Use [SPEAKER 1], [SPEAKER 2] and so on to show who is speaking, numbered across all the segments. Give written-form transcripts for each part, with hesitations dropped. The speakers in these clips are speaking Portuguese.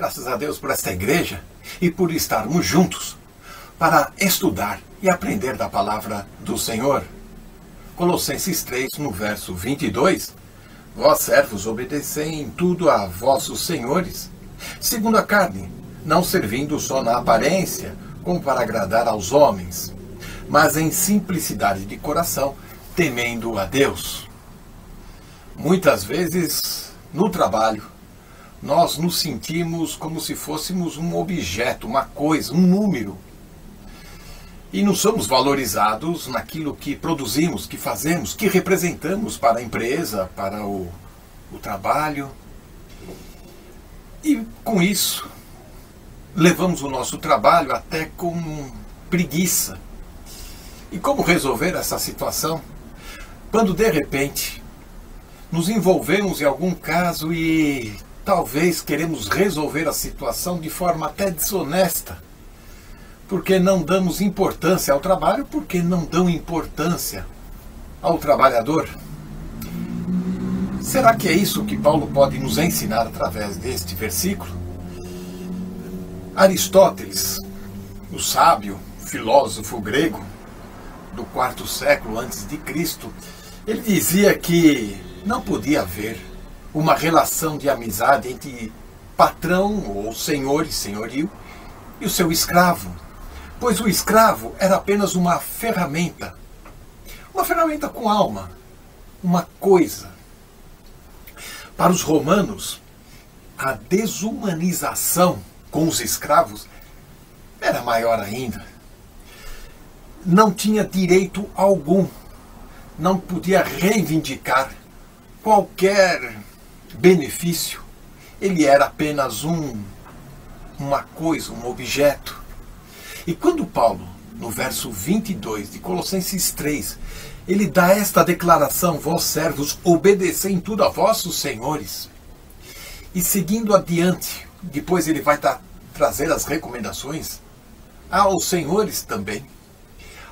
[SPEAKER 1] Graças a Deus por esta igreja e por estarmos juntos para estudar e aprender da palavra do Senhor. Colossenses 3, no verso 22, vós servos obedecei em tudo a vossos senhores, segundo a carne, não servindo só na aparência, como para agradar aos homens, mas em simplicidade de coração, temendo a Deus. Muitas vezes, no trabalho, nós nos sentimos como se fôssemos um objeto, uma coisa, um número. E não somos valorizados naquilo que produzimos, que fazemos, que representamos para a empresa, para o trabalho. E com isso, levamos o nosso trabalho até com preguiça. E como resolver essa situação? Quando de repente nos envolvemos em algum caso e talvez queremos resolver a situação de forma até desonesta, porque não damos importância ao trabalho, porque não dão importância ao trabalhador. Será que é isso que Paulo pode nos ensinar através deste versículo? Aristóteles, o sábio filósofo grego do quarto século antes de Cristo, ele dizia que não podia haver uma relação de amizade entre patrão ou senhor e senhorio e o seu escravo, pois o escravo era apenas uma ferramenta com alma, uma coisa. Para os romanos, a desumanização com os escravos era maior ainda. Não tinha direito algum, não podia reivindicar qualquer benefício, ele era apenas uma coisa, um objeto. E quando Paulo, no verso 22 de Colossenses 3, ele dá esta declaração: vós servos, obedecei em tudo a vossos senhores. E seguindo adiante, depois ele vai trazer as recomendações aos senhores também.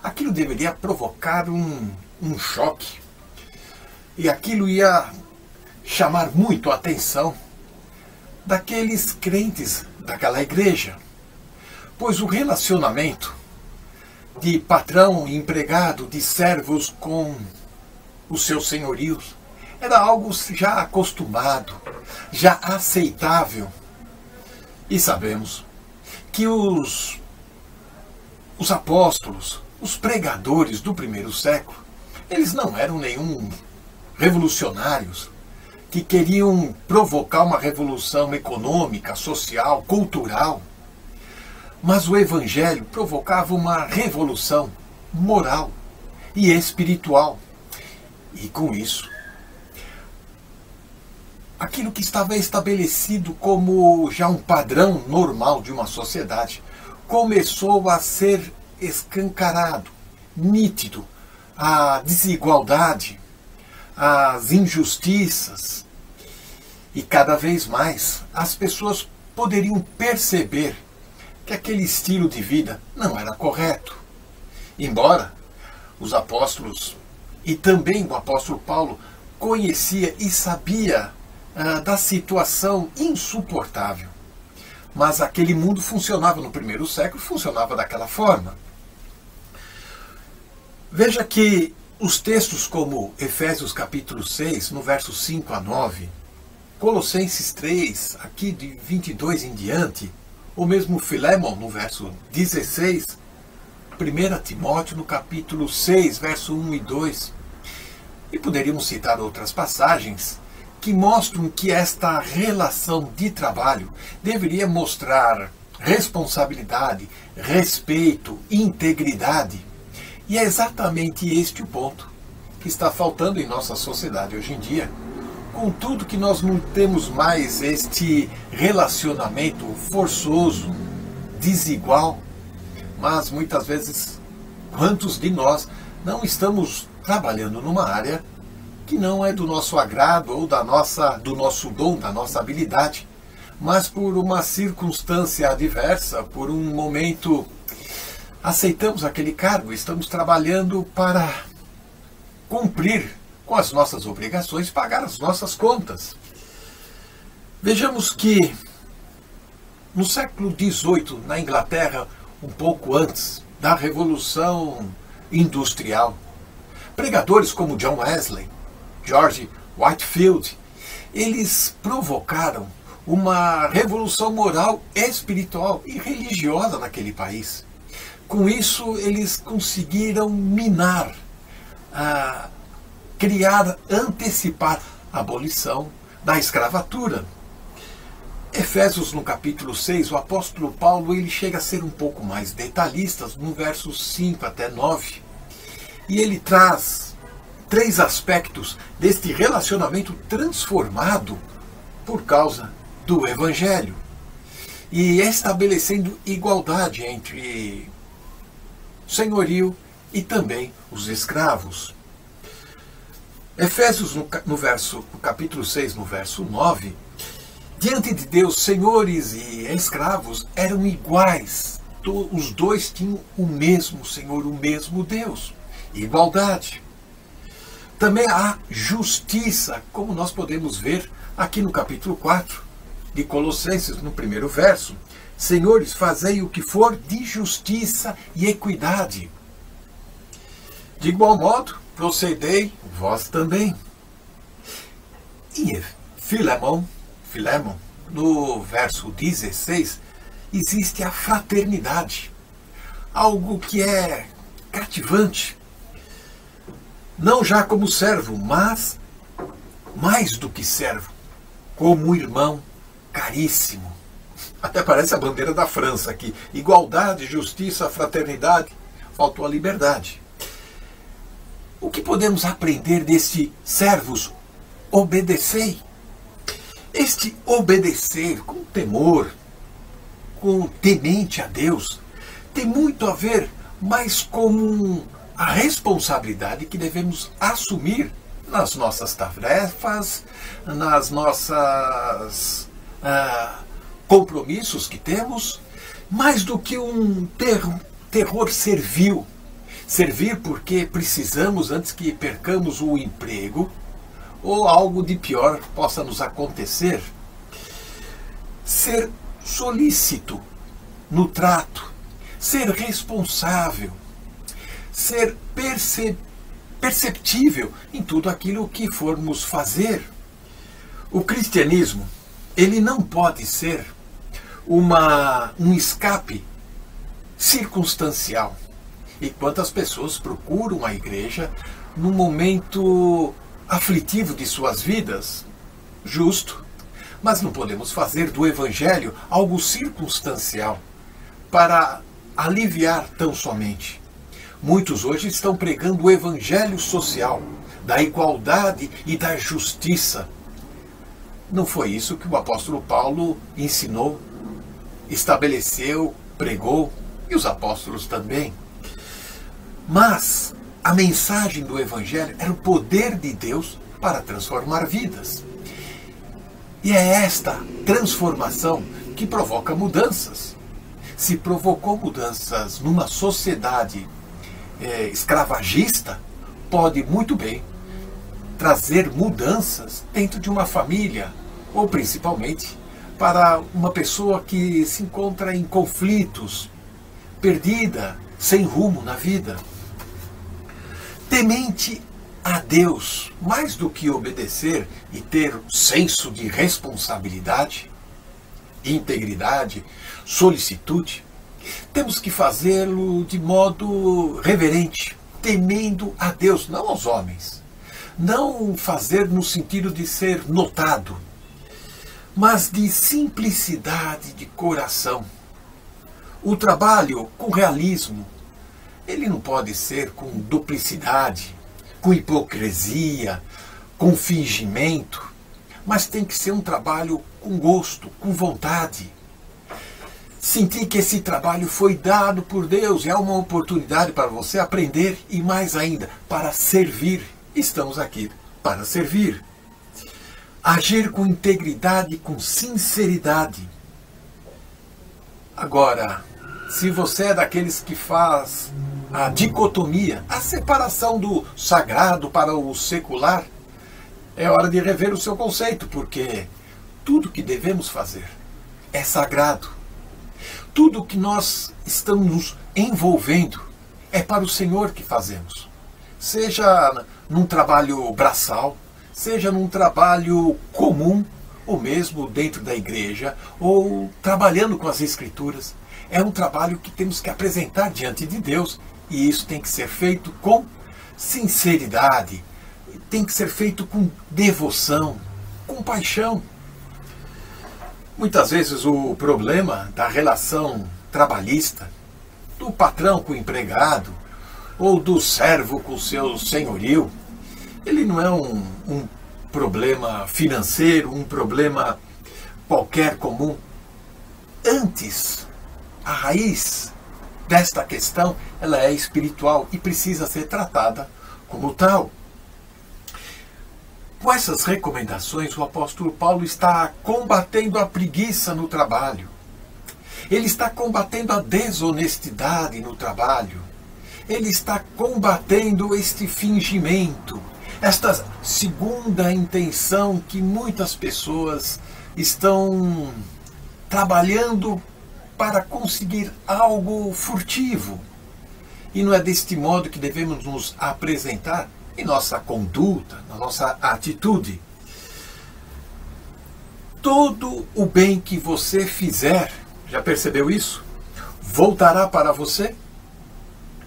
[SPEAKER 1] Aquilo deveria provocar um choque. E aquilo ia chamar muito a atenção daqueles crentes daquela igreja, pois o relacionamento de patrão e empregado, de servos com os seus senhorios, era algo já acostumado, já aceitável. E sabemos que os apóstolos, os pregadores do primeiro século, eles não eram nenhum revolucionários que queriam provocar uma revolução econômica, social, cultural. Mas o Evangelho provocava uma revolução moral e espiritual. E com isso, aquilo que estava estabelecido como já um padrão normal de uma sociedade começou a ser escancarado, nítido, a desigualdade, as injustiças, e cada vez mais as pessoas poderiam perceber que aquele estilo de vida não era correto. Embora os apóstolos e também o apóstolo Paulo conhecia e sabia da situação insuportável, mas aquele mundo funcionava no primeiro século, funcionava daquela forma. Veja que os textos como Efésios capítulo 6, no verso 5 a 9, Colossenses 3, aqui de 22 em diante, ou mesmo Filémon, no verso 16, 1 Timóteo, no capítulo 6, verso 1 e 2, e poderíamos citar outras passagens que mostram que esta relação de trabalho deveria mostrar responsabilidade, respeito, integridade. E é exatamente este o ponto que está faltando em nossa sociedade hoje em dia. Contudo que nós não temos mais este relacionamento forçoso, desigual, mas muitas vezes, quantos de nós não estamos trabalhando numa área que não é do nosso agrado ou do nosso dom, da nossa habilidade, mas por uma circunstância adversa, por um momento, aceitamos aquele cargo, estamos trabalhando para cumprir com as nossas obrigações, pagar as nossas contas. Vejamos que no século XVIII, na Inglaterra, um pouco antes da Revolução Industrial, pregadores como John Wesley, George Whitefield, eles provocaram uma revolução moral, espiritual e religiosa naquele país. Com isso, eles conseguiram minar, criar, antecipar a abolição da escravatura. Efésios, no capítulo 6, o apóstolo Paulo ele chega a ser um pouco mais detalhista, no versos 5 até 9. E ele traz 3 aspectos deste relacionamento transformado por causa do Evangelho. E estabelecendo igualdade entre senhorio e também os escravos. Efésios, no capítulo 6, no verso 9, diante de Deus, senhores e escravos eram iguais. Os dois tinham o mesmo Senhor, o mesmo Deus. Igualdade. Também há justiça, como nós podemos ver aqui no capítulo 4 de Colossenses, no primeiro verso. Senhores, fazei o que for de justiça e equidade. De igual modo, procedei vós também. E Filemão, no verso 16, existe a fraternidade, algo que é cativante. Não já como servo, mas mais do que servo, como irmão caríssimo. Até parece a bandeira da França aqui. Igualdade, justiça, fraternidade, faltou a liberdade. O que podemos aprender deste servos? Obedecei. Este obedecer com temor, com temente a Deus, tem muito a ver mais com a responsabilidade que devemos assumir nas nossas tarefas, nas nossas compromissos que temos, mais do que um terror servil. Servir porque precisamos antes que percamos o emprego ou algo de pior possa nos acontecer. Ser solícito no trato, ser responsável, ser perceptível em tudo aquilo que formos fazer. O cristianismo, ele não pode ser um escape circunstancial. E quantas pessoas procuram a igreja num momento aflitivo de suas vidas? Justo. Mas não podemos fazer do evangelho algo circunstancial para aliviar tão somente. Muitos hoje estão pregando o evangelho social, da igualdade e da justiça. Não foi isso que o apóstolo Paulo ensinou, estabeleceu, pregou, e os apóstolos também. Mas a mensagem do evangelho era o poder de Deus para transformar vidas. E é esta transformação que provoca mudanças. Se provocou mudanças numa sociedade escravagista, pode muito bem trazer mudanças dentro de uma família, ou principalmente para uma pessoa que se encontra em conflitos, perdida, sem rumo na vida. Temente a Deus, mais do que obedecer e ter senso de responsabilidade, integridade, solicitude, temos que fazê-lo de modo reverente, temendo a Deus, não aos homens. Não fazer no sentido de ser notado, mas de simplicidade de coração. O trabalho com realismo, ele não pode ser com duplicidade, com hipocrisia, com fingimento, mas tem que ser um trabalho com gosto, com vontade. Sentir que esse trabalho foi dado por Deus e é uma oportunidade para você aprender e mais ainda, para servir. Estamos aqui para servir. Agir com integridade, com sinceridade. Agora, se você é daqueles que faz a dicotomia, a separação do sagrado para o secular, é hora de rever o seu conceito, porque tudo que devemos fazer é sagrado tudo que nós estamos nos envolvendo é para o Senhor que fazemos. Seja num trabalho braçal, seja num trabalho comum, ou mesmo dentro da igreja, ou trabalhando com as Escrituras. É um trabalho que temos que apresentar diante de Deus, e isso tem que ser feito com sinceridade, tem que ser feito com devoção, com paixão. Muitas vezes o problema da relação trabalhista, do patrão com o empregado, ou do servo com o seu senhorio, ele não é um problema financeiro, um problema qualquer comum. Antes, a raiz desta questão, ela é espiritual e precisa ser tratada como tal. Com essas recomendações, o apóstolo Paulo está combatendo a preguiça no trabalho. Ele está combatendo a desonestidade no trabalho. Ele está combatendo este fingimento, esta segunda intenção que muitas pessoas estão trabalhando para conseguir algo furtivo. E não é deste modo que devemos nos apresentar em nossa conduta, na nossa atitude. Todo o bem que você fizer, já percebeu isso? Voltará para você?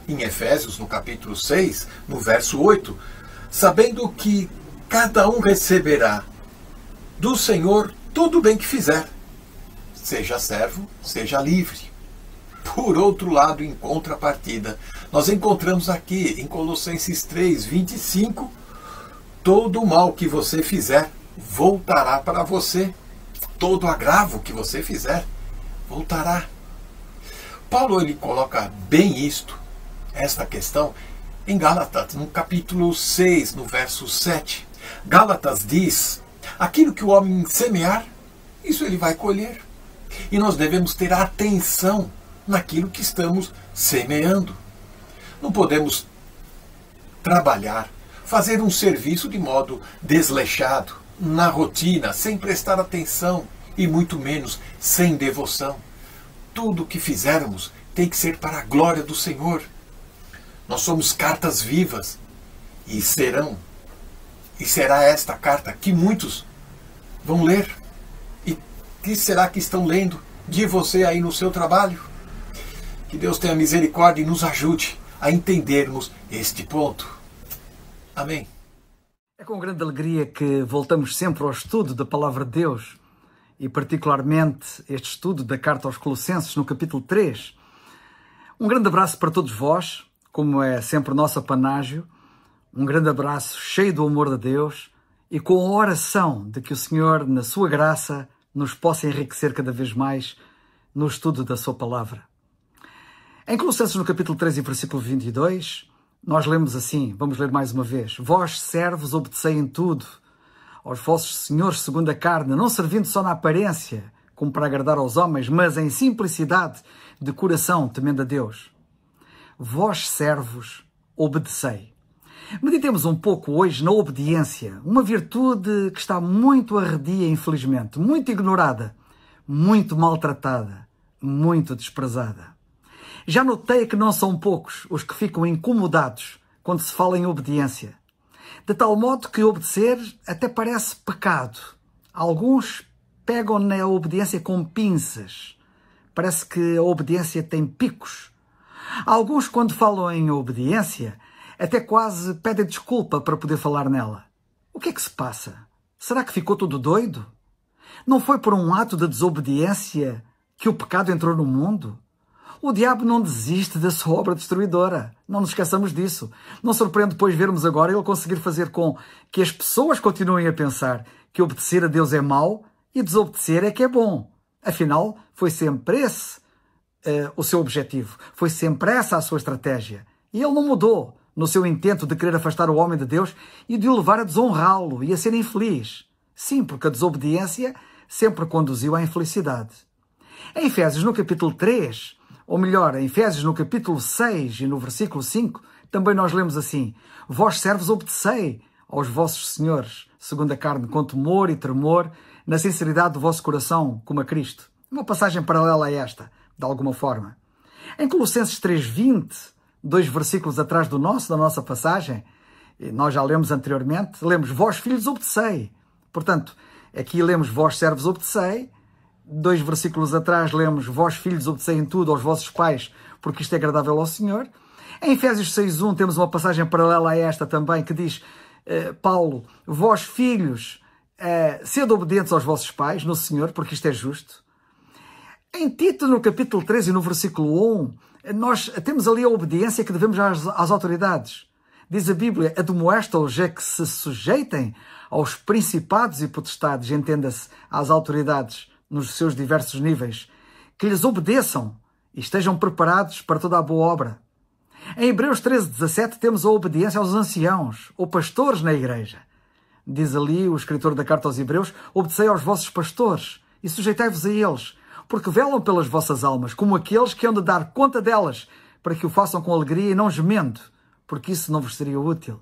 [SPEAKER 1] Em Efésios, no capítulo 6, no verso 8, sabendo que cada um receberá do Senhor todo o bem que fizer, seja servo, seja livre. Por outro lado, em contrapartida, nós encontramos aqui em Colossenses 3, 25, todo o mal que você fizer voltará para você. Todo agravo que você fizer voltará. Paulo ele coloca bem esta questão, em Gálatas, no capítulo 6, no verso 7. Gálatas diz, aquilo que o homem semear, isso ele vai colher. E nós devemos ter atenção naquilo que estamos semeando. Não podemos trabalhar, fazer um serviço de modo desleixado, na rotina, sem prestar atenção e muito menos sem devoção. Tudo o que fizermos tem que ser para a glória do Senhor. Nós somos cartas vivas e será esta carta que muitos vão ler. E que será que estão lendo de você aí no seu trabalho? Que Deus tenha misericórdia e nos ajude a entendermos este ponto. Amém.
[SPEAKER 2] É com grande alegria que voltamos sempre ao estudo da Palavra de Deus e particularmente este estudo da Carta aos Colossenses no capítulo 3. Um grande abraço para todos vós, como é sempre nosso apanágio, um grande abraço cheio do amor de Deus e com a oração de que o Senhor, na sua graça, nos possa enriquecer cada vez mais no estudo da sua Palavra. Em Colossenses, no capítulo 3 e versículo 22, nós lemos assim, vamos ler mais uma vez. Vós, servos, obedecei em tudo aos vossos senhores segundo a carne, não servindo só na aparência, como para agradar aos homens, mas em simplicidade de coração, temendo a Deus. Vós, servos, obedecei. Meditemos um pouco hoje na obediência, uma virtude que está muito arredia, infelizmente, muito ignorada, muito maltratada, muito desprezada. Já notei que não são poucos os que ficam incomodados quando se fala em obediência. De tal modo que obedecer até parece pecado. Alguns pegam na obediência com pinças. Parece que a obediência tem picos. Alguns, quando falam em obediência, até quase pedem desculpa para poder falar nela. O que é que se passa? Será que ficou tudo doido? Não foi por um ato de desobediência que o pecado entrou no mundo? O diabo não desiste da sua obra destruidora. Não nos esqueçamos disso. Não surpreende depois vermos agora ele conseguir fazer com que as pessoas continuem a pensar que obedecer a Deus é mau e desobedecer é que é bom. Afinal, foi sempre esse o seu objetivo. Foi sempre essa a sua estratégia. E ele não mudou no seu intento de querer afastar o homem de Deus e de o levar a desonrá-lo e a ser infeliz. Sim, porque a desobediência sempre conduziu à infelicidade. Em Efésios, no capítulo 3... ou melhor, em Efésios, no capítulo 6 e no versículo 5, também nós lemos assim: vós, servos, obedecei aos vossos senhores, segundo a carne, com temor e tremor, na sinceridade do vosso coração, como a Cristo. Uma passagem paralela a esta, de alguma forma. Em Colossenses 3:20, 2 versículos atrás da nossa passagem, e nós já lemos anteriormente, lemos: vós filhos obedecei. Portanto, aqui lemos: vós servos obedecei. 2 versículos atrás lemos: vós filhos obedecei em tudo aos vossos pais, porque isto é agradável ao Senhor. Em Efésios 6:1 temos uma passagem paralela a esta também, que diz Paulo: vós filhos, sede obedientes aos vossos pais no Senhor, porque isto é justo. Em Tito, no capítulo 3 e no versículo 1, nós temos ali a obediência que devemos às autoridades. Diz a Bíblia: admoesta-os a que se sujeitem aos principados e potestades, entenda-se, às autoridades nos seus diversos níveis, que lhes obedeçam e estejam preparados para toda a boa obra. Em Hebreus 13:17 temos a obediência aos anciãos ou pastores na igreja. Diz ali o escritor da carta aos Hebreus: obedecei aos vossos pastores e sujeitai-vos a eles, porque velam pelas vossas almas, como aqueles que hão de dar conta delas, para que o façam com alegria e não gemendo, porque isso não vos seria útil.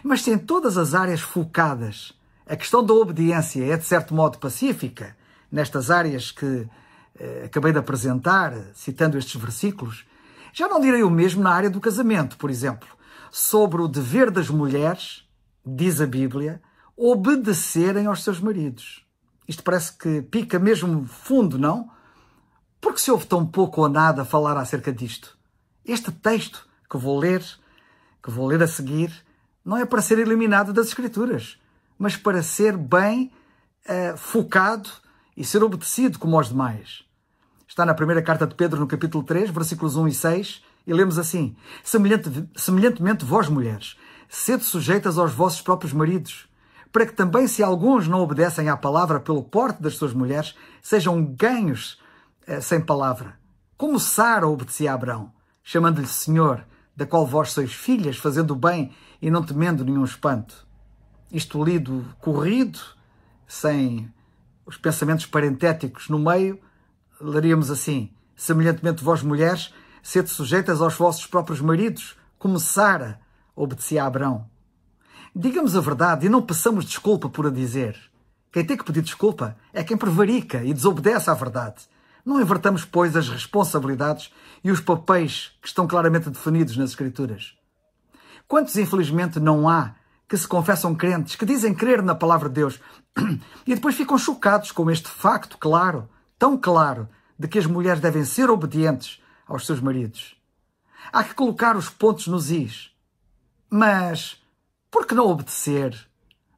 [SPEAKER 2] Mas se em todas as áreas focadas a questão da obediência é de certo modo pacífica, nestas áreas que acabei de apresentar, citando estes versículos, já não direi o mesmo na área do casamento, por exemplo. Sobre o dever das mulheres, diz a Bíblia, obedecerem aos seus maridos. Isto parece que pica mesmo fundo, não? Porque se ouve tão pouco ou nada falar acerca disto? Este texto que vou ler a seguir, não é para ser eliminado das Escrituras, mas para ser bem focado e ser obedecido como aos demais. Está na primeira carta de Pedro, no capítulo 3, versículos 1 e 6, e lemos assim: semelhantemente vós, mulheres, sede sujeitas aos vossos próprios maridos, para que também, se alguns não obedecem à palavra pelo porte das suas mulheres, sejam ganhos sem palavra. Como Sara obedecia a Abrão, chamando-lhe Senhor, da qual vós sois filhas, fazendo o bem e não temendo nenhum espanto. Isto lido corrido, sem os pensamentos parentéticos no meio, leríamos assim: semelhantemente vós, mulheres, sede sujeitas aos vossos próprios maridos, como Sara obedecia a Abrão. Digamos a verdade e não peçamos desculpa por a dizer. Quem tem que pedir desculpa é quem prevarica e desobedece à verdade. Não invertamos, pois, as responsabilidades e os papéis que estão claramente definidos nas Escrituras. Quantos, infelizmente, não há que se confessam crentes, que dizem crer na palavra de Deus e depois ficam chocados com este facto claro, tão claro, de que as mulheres devem ser obedientes aos seus maridos? Há que colocar os pontos nos is. Mas por que não obedecer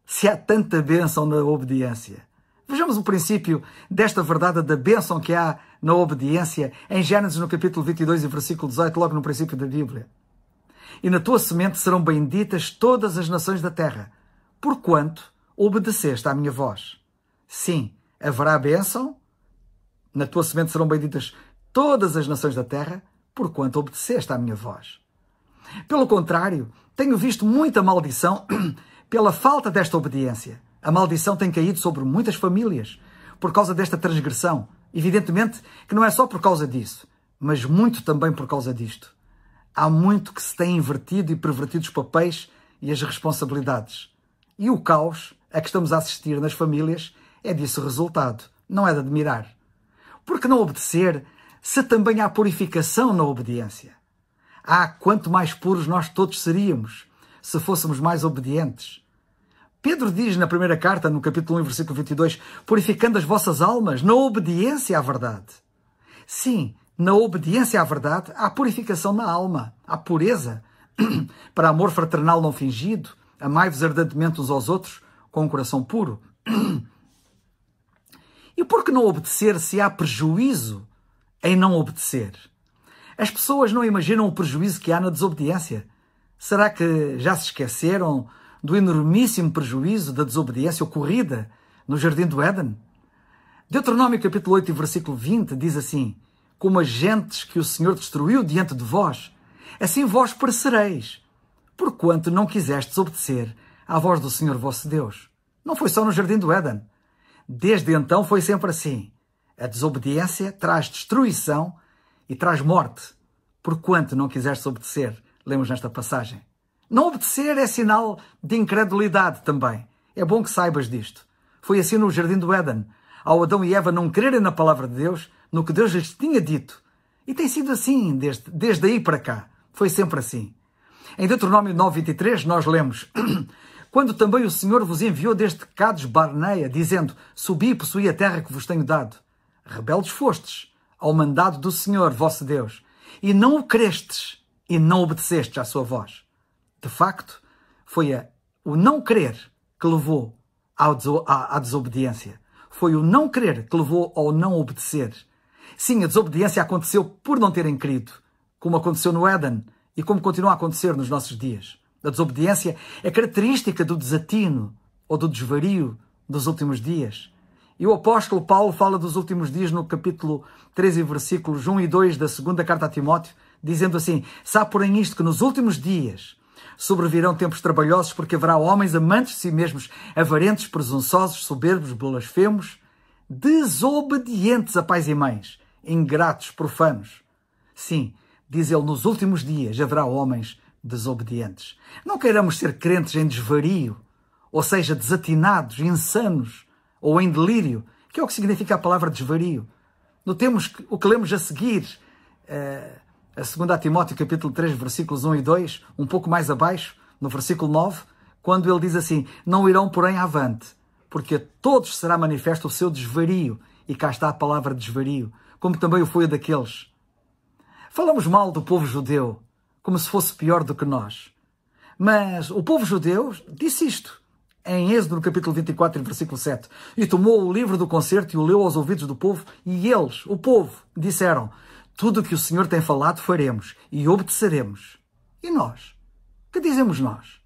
[SPEAKER 2] se há tanta bênção na obediência? Vejamos o princípio desta verdade da bênção que há na obediência em Gênesis, no capítulo 22 e versículo 18, logo no princípio da Bíblia. E na tua semente serão benditas todas as nações da terra, porquanto obedeceste à minha voz. Sim, haverá bênção, na tua semente serão benditas todas as nações da terra, porquanto obedeceste à minha voz. Pelo contrário, tenho visto muita maldição pela falta desta obediência. A maldição tem caído sobre muitas famílias por causa desta transgressão. Evidentemente que não é só por causa disso, mas muito também por causa disto. Há muito que se tem invertido e pervertido os papéis e as responsabilidades. E o caos a que estamos a assistir nas famílias é disso resultado. Não é de admirar. Por que não obedecer se também há purificação na obediência? Quanto mais puros nós todos seríamos se fôssemos mais obedientes. Pedro diz na primeira carta, no capítulo 1, versículo 22, purificando as vossas almas na obediência à verdade. Sim, na obediência à verdade há purificação na alma, há pureza, para amor fraternal não fingido, amai-vos ardentemente uns aos outros com um coração puro. E por que não obedecer se há prejuízo em não obedecer? As pessoas não imaginam o prejuízo que há na desobediência. Será que já se esqueceram do enormíssimo prejuízo da desobediência ocorrida no Jardim do Éden? Deuteronômio capítulo 8 e versículo 20 diz assim: como as gentes que o Senhor destruiu diante de vós, assim vós perecereis, porquanto não quisestes obedecer à voz do Senhor vosso Deus. Não foi só no Jardim do Éden. Desde então foi sempre assim. A desobediência traz destruição e traz morte, porquanto não quisestes obedecer. Lemos nesta passagem. Não obedecer é sinal de incredulidade também. É bom que saibas disto. Foi assim no Jardim do Éden. ao Adão e Eva não crerem na palavra de Deus, no que Deus lhes tinha dito. E tem sido assim desde aí para cá. Foi sempre assim. Em Deuteronômio 9:23 nós lemos: quando também o Senhor vos enviou desde Cades Barneia, dizendo: subi e possuí a terra que vos tenho dado. Rebeldes fostes ao mandado do Senhor, vosso Deus, e não o crestes, e não obedecestes à sua voz. De facto, foi o não querer que levou à desobediência. Foi o não querer que levou ao não obedecer. Sim, a desobediência aconteceu por não terem crido, como aconteceu no Éden e como continua a acontecer nos nossos dias. A desobediência é característica do desatino ou do desvario dos últimos dias. E o apóstolo Paulo fala dos últimos dias no capítulo 13, versículos 1 e 2 da segunda carta a Timóteo, dizendo assim: sabe porém isto, que nos últimos dias sobrevirão tempos trabalhosos, porque haverá homens amantes de si mesmos, avarentos, presunçosos, soberbos, blasfemos, desobedientes a pais e mães, ingratos, profanos. Sim, diz ele, nos últimos dias haverá homens desobedientes. Não queiramos ser crentes em desvario, ou seja, desatinados, insanos, ou em delírio, que é o que significa a palavra desvario. Notemos o que lemos a seguir, a 2 Timóteo capítulo 3, versículos 1 e 2, um pouco mais abaixo, no versículo 9, quando ele diz assim: não irão, porém, avante, porque a todos será manifesto o seu desvario. E cá está a palavra desvario, como também o foi a daqueles. Falamos mal do povo judeu, como se fosse pior do que nós. Mas o povo judeu disse isto, em Êxodo, no capítulo 24, versículo 7. E tomou o livro do concerto e o leu aos ouvidos do povo, e eles, o povo, disseram: tudo o que o Senhor tem falado faremos e obedeceremos. E nós? Que dizemos nós?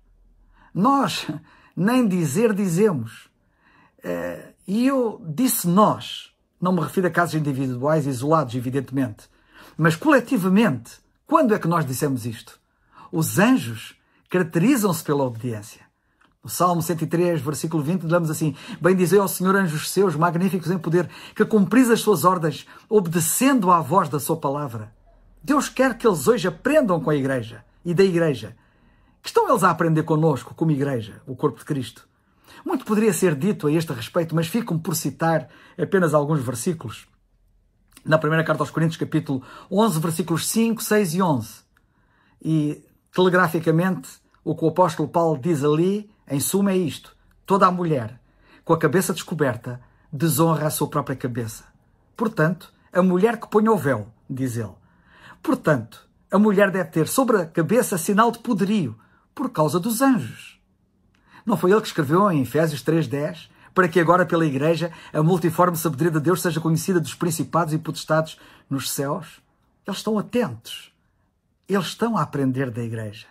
[SPEAKER 2] Nós nem dizer dizemos. E eu disse nós, não me refiro a casos individuais isolados, evidentemente, mas coletivamente. Quando é que nós dissemos isto? Os anjos caracterizam-se pela obediência. No Salmo 103, versículo 20, lemos assim: bendizei ao Senhor anjos seus, magníficos em poder, que cumpris as suas ordens, obedecendo à voz da sua palavra. Deus quer que eles hoje aprendam com a igreja e da igreja. Que estão eles a aprender connosco, como igreja, o corpo de Cristo? Muito poderia ser dito a este respeito, mas fico-me por citar apenas alguns versículos. Na primeira carta aos Coríntios, capítulo 11, versículos 5, 6 e 11. E, telegraficamente, o que o apóstolo Paulo diz ali, em suma, é isto: toda a mulher, com a cabeça descoberta, desonra a sua própria cabeça. Portanto, a mulher que põe o véu, diz ele. Portanto, a mulher deve ter sobre a cabeça sinal de poderio, por causa dos anjos. Não foi ele que escreveu em Efésios 3:10, para que agora pela igreja a multiforme sabedoria de Deus seja conhecida dos principados e potestades nos céus? Eles estão atentos. Eles estão a aprender da igreja.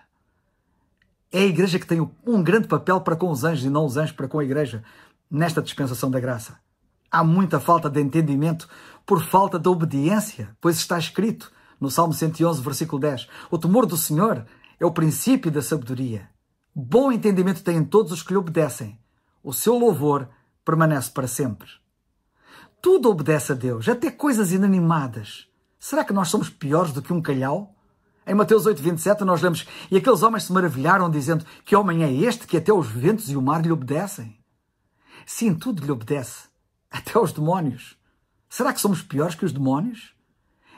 [SPEAKER 2] É a igreja que tem um grande papel para com os anjos e não os anjos para com a igreja nesta dispensação da graça. Há muita falta de entendimento por falta de obediência, pois está escrito no Salmo 111, versículo 10, o temor do Senhor é o princípio da sabedoria. Bom entendimento têm todos os que lhe obedecem. O seu louvor permanece para sempre. Tudo obedece a Deus, até coisas inanimadas. Será que nós somos piores do que um calhau? Em Mateus 8:27 nós lemos: e aqueles homens se maravilharam, dizendo: que homem é este que até os ventos e o mar lhe obedecem? Sim, tudo lhe obedece, até os demónios. Será que somos piores que os demónios?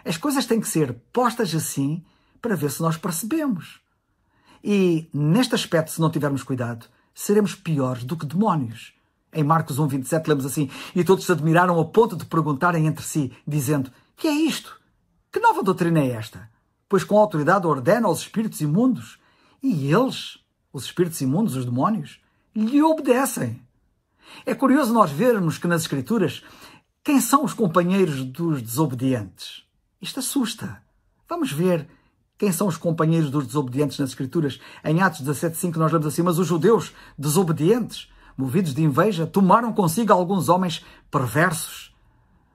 [SPEAKER 2] As coisas têm que ser postas assim para ver se nós percebemos. E, neste aspecto, se não tivermos cuidado, seremos piores do que demónios. Em Marcos 1:27 lemos assim: e todos se admiraram a ponto de perguntarem entre si, dizendo: que é isto? Que nova doutrina é esta? Pois com autoridade ordena aos espíritos imundos, e eles, os espíritos imundos, os demónios, lhe obedecem. É curioso nós vermos que nas Escrituras, quem são os companheiros dos desobedientes? Isto assusta. Vamos ver quem são os companheiros dos desobedientes nas Escrituras. Em Atos 17:5 nós lemos assim: mas os judeus desobedientes, movidos de inveja, tomaram consigo alguns homens perversos,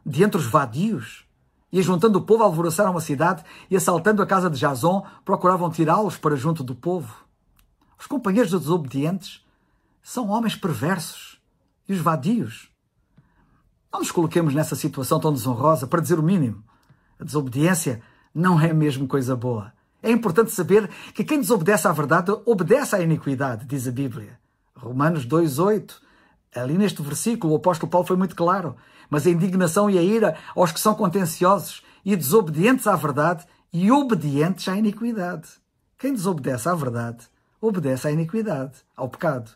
[SPEAKER 2] de entre os vadios, e, juntando o povo, alvoroçaram a cidade e, assaltando a casa de Jasón, procuravam tirá-los para junto do povo. Os companheiros dos desobedientes são homens perversos. E os vadios? Não nos coloquemos nessa situação tão desonrosa, para dizer o mínimo. A desobediência não é mesmo coisa boa. É importante saber que quem desobedece à verdade obedece à iniquidade, diz a Bíblia. Romanos 2:8 Ali neste versículo o apóstolo Paulo foi muito claro. Mas a indignação e a ira aos que são contenciosos e desobedientes à verdade e obedientes à iniquidade. Quem desobedece à verdade, obedece à iniquidade, ao pecado.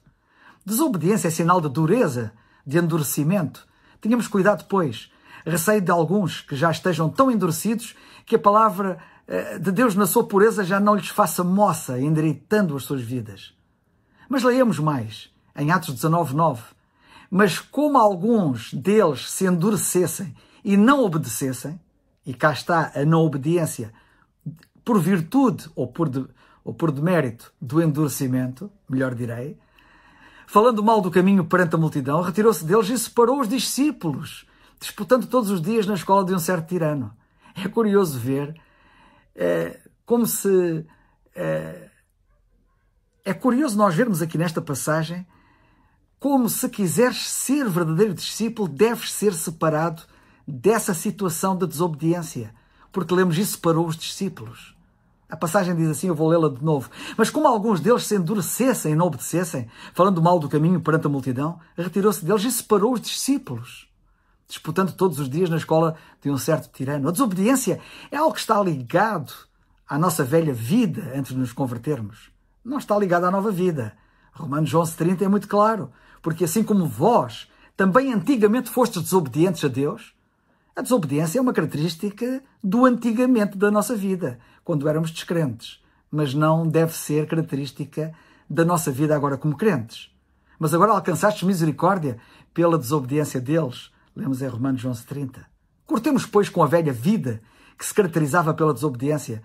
[SPEAKER 2] Desobediência é sinal de dureza, de endurecimento. Tenhamos cuidado, pois. Receio de alguns que já estejam tão endurecidos que a palavra de Deus na sua pureza já não lhes faça moça, endireitando as suas vidas. Mas leiamos mais, em Atos 19:9. Mas como alguns deles se endurecessem e não obedecessem, e cá está a não obediência por virtude ou por demérito do endurecimento, melhor direi, falando mal do caminho perante a multidão, retirou-se deles e separou os discípulos, disputando todos os dias na escola de um certo tirano. É curioso ver como se... É curioso nós vermos aqui nesta passagem como se quiseres ser verdadeiro discípulo, deves ser separado dessa situação de desobediência. Porque lemos isso, separou os discípulos. A passagem diz assim, eu vou lê-la de novo. Mas como alguns deles se endurecessem e não obedecessem, falando mal do caminho perante a multidão, retirou-se deles e separou os discípulos, disputando todos os dias na escola de um certo tirano. A desobediência é algo que está ligado à nossa velha vida antes de nos convertermos. Não está ligado à nova vida. Romanos 11:30 é muito claro. Porque assim como vós também antigamente fostes desobedientes a Deus, a desobediência é uma característica do antigamente da nossa vida, quando éramos descrentes. Mas não deve ser característica da nossa vida agora como crentes. Mas agora alcançastes misericórdia pela desobediência deles. Lemos em Romanos 11:30. Cortemos, pois, com a velha vida que se caracterizava pela desobediência,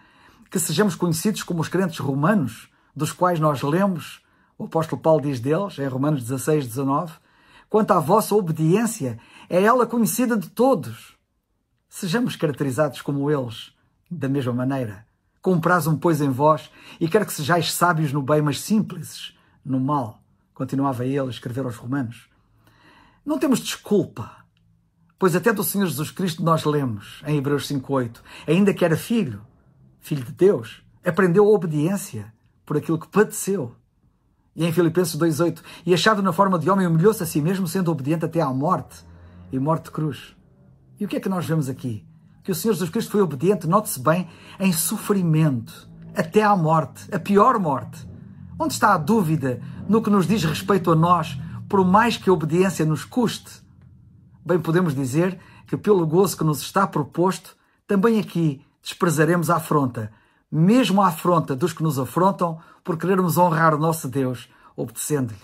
[SPEAKER 2] que sejamos conhecidos como os crentes romanos, dos quais nós lemos. O apóstolo Paulo diz deles, em Romanos 16:19, quanto à vossa obediência, é ela conhecida de todos. Sejamos caracterizados como eles, da mesma maneira. Compraz-me, pois, em vós, e quero que sejais sábios no bem, mas simples no mal. Continuava ele a escrever aos Romanos. Não temos desculpa, pois até do Senhor Jesus Cristo nós lemos, em Hebreus 5:8, ainda que era filho de Deus, aprendeu a obediência por aquilo que padeceu. E em Filipenses 2:8, e achado na forma de homem, humilhou-se a si mesmo, sendo obediente até à morte, e morte de cruz. E o que é que nós vemos aqui? Que o Senhor Jesus Cristo foi obediente, note-se bem, em sofrimento, até à morte, a pior morte. Onde está a dúvida no que nos diz respeito a nós, por mais que a obediência nos custe? Bem podemos dizer que pelo gozo que nos está proposto, também aqui desprezaremos a afronta, mesmo a afronta dos que nos afrontam, por querermos honrar o nosso Deus, obedecendo-lhe.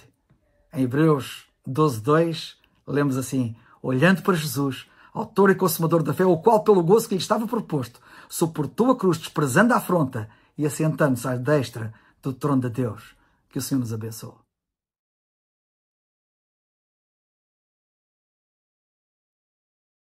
[SPEAKER 2] Em Hebreus 12:2, lemos assim, olhando para Jesus, autor e consumador da fé, o qual, pelo gozo que lhe estava proposto, suportou a cruz, desprezando a afronta e assentando-se à destra do trono de Deus. Que o Senhor nos abençoe.